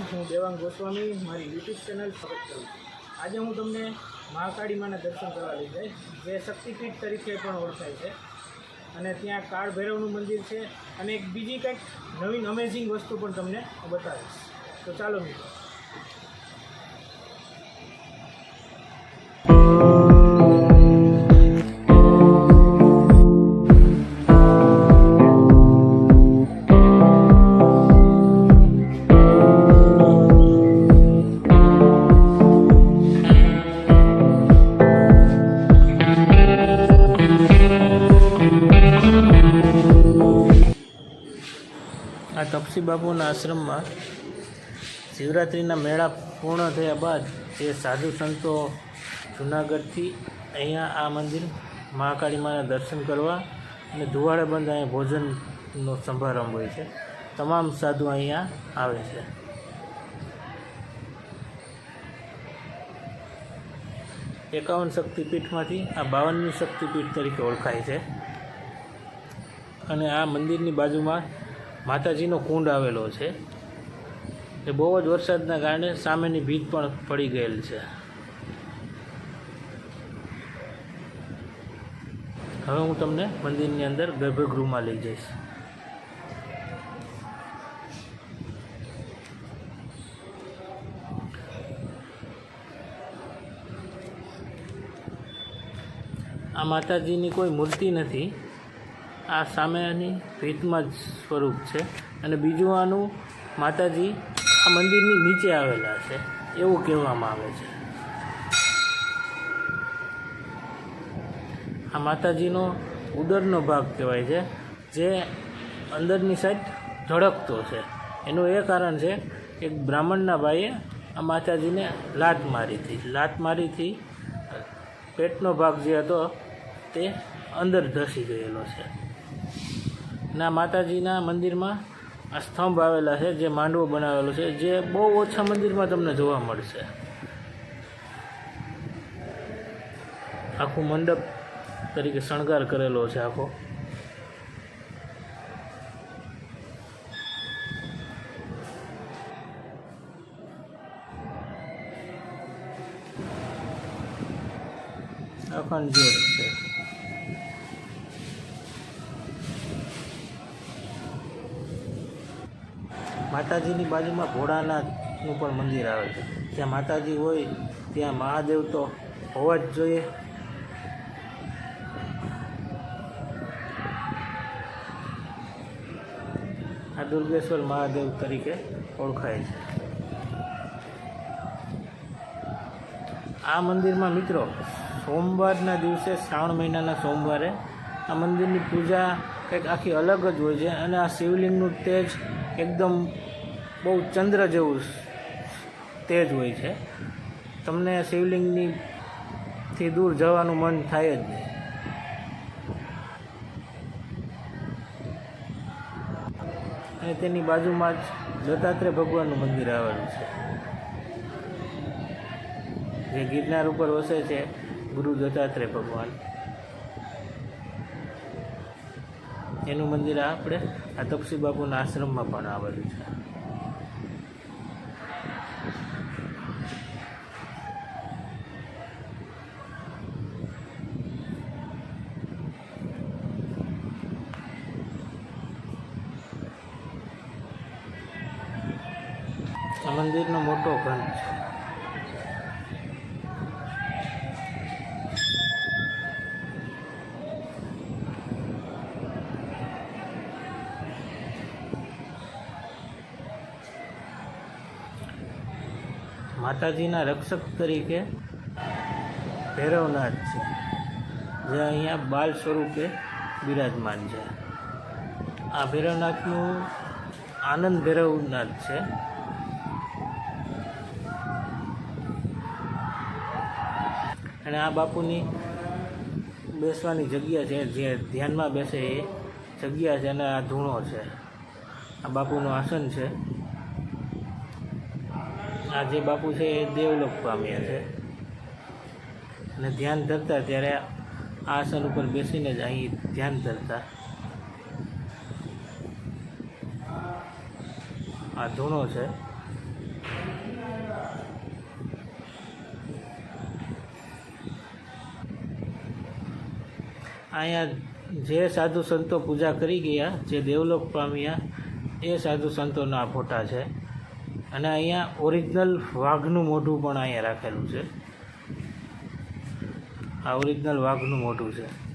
હું દેવાંગ ગોસ્વામી મારી YouTube channel સ્વાગત કરું છું। આજે હું તમને મહાકાળી માના દર્શન કરવા લઈ જઈશ, જે શક્તિપીઠ તરીકે પણ ઓળખાય છે। અને ત્યાં કાળ ભૈરવનું મંદિર છે અને એક બીજી કંઈક નવીન અમેઝિંગ વસ્તુ પણ તમને બતાવીશ। તો ચાલો મિત્રો। આ તપસી બાપુના આશ્રમમાં શિવરાત્રિના મેળા પૂર્ણ થયા બાદ જે સાધુ સંતો જૂનાગઢથી અહીંયા આ મંદિર મહાકાળી માના દર્શન કરવા અને ધુવાડે બંધ અહીંયા ભોજનનો સમારંભ હોય છે। તમામ સાધુ અહીંયા આવે છે। એકાવન શક્તિપીઠમાંથી આ 52મી શક્તિપીઠ તરીકે ઓળખાય છે। અને આ મંદિરની બાજુમાં માતાજીનો કુંડ આવેલો છે। એ બહુ જ વરસાદના કારણે સામેની ભીત પણ પડી ગયેલ છે। હવે હું તમને મંદિરની અંદર ગર્ભગૃહમાં લઈ જઈશ। આ માતાજીની કોઈ મૂર્તિ નથી, આ સામેની ભીતમાં જ સ્વરૂપ છે। અને બીજું આનું માતાજી આ મંદિરની નીચે આવેલા છે એવું કહેવામાં આવે છે। આ માતાજીનો ઉદરનો ભાગ કહેવાય છે, જે અંદરની સાઈડ ધડકતો છે। એનું એ કારણ છે કે બ્રાહ્મણના ભાઈએ આ માતાજીને લાત મારીથી પેટનો ભાગ જે હતો તે અંદર ધસી ગયેલો છે। ના માતાજીના મંદિરમાં આ સ્તંભ આવેલા છે, જે માંડવો બનાવેલો છે, જે બહુ ઓછા મંદિરમાં તમને જોવા મળશે। આખું મંડપ તરીકે શણગાર કરેલો છે આખો। અખંડ જ્યોત છે। માતાજીની બાજુમાં ભોળાનાથનું પણ મંદિર આવે છે। જ્યાં માતાજી હોય ત્યાં મહાદેવ તો હોવા જ જોઈએ। આ દુર્ગેશ્વર મહાદેવ તરીકે ઓળખાય છે। આ મંદિરમાં મિત્રો સોમવારના દિવસે શ્રાવણ મહિનાના સોમવારે આ મંદિરની પૂજા કંઈક આખી અલગ જ હોય છે। અને આ શિવલિંગનું તેજ એકદમ બહુ ચંદ્ર જેવું તેજ હોય છે। તમને શિવલિંગથી દૂર જવાનું મન થાય જ નહીં। અને તેની બાજુમાં જ દત્તાત્રેય ભગવાનનું મંદિર આવેલું છે, જે ગિરનાર ઉપર વસે છે ગુરુ દત્તાત્રેય ભગવાન। એનું મંદિર આપણે આ તપસી બાપુના આશ્રમમાં પણ આવેલું છે। આ મંદિરનો મોટો ગ્રંથ છે। માતાજીના રક્ષક તરીકે ભૈરવનાથ છે, જે અહીંયા બાલ સ્વરૂપે બિરાજમાન છે। આ ભૈરવનાથનું આનંદ ભૈરવનાથ છે। અને આ બાપુની બેસવાની જગ્યા છે, જે ધ્યાનમાં બેસે એ જગ્યા છે। અને આ ધૂણો છે, આ બાપુનું આસન છે। આ જે બાપુ છે એ દેવલોક પામ્યા છે અને ધ્યાન ધરતા ત્યારે આ આસન ઉપર બેસીને જ અહીં ધ્યાન ધરતા। આ ધૂણો છે અહીંયા જે સાધુ સંતો પૂજા કરી ગયા, જે દેવલોક પામ્યા, એ સાધુ સંતોના ફોટા છે. અને અહીંયા ઓરિજિનલ વાઘનું મોઢું પણ અહીંયા રાખેલું છે. આ ઓરિજિનલ વાઘનું મોઢું છે.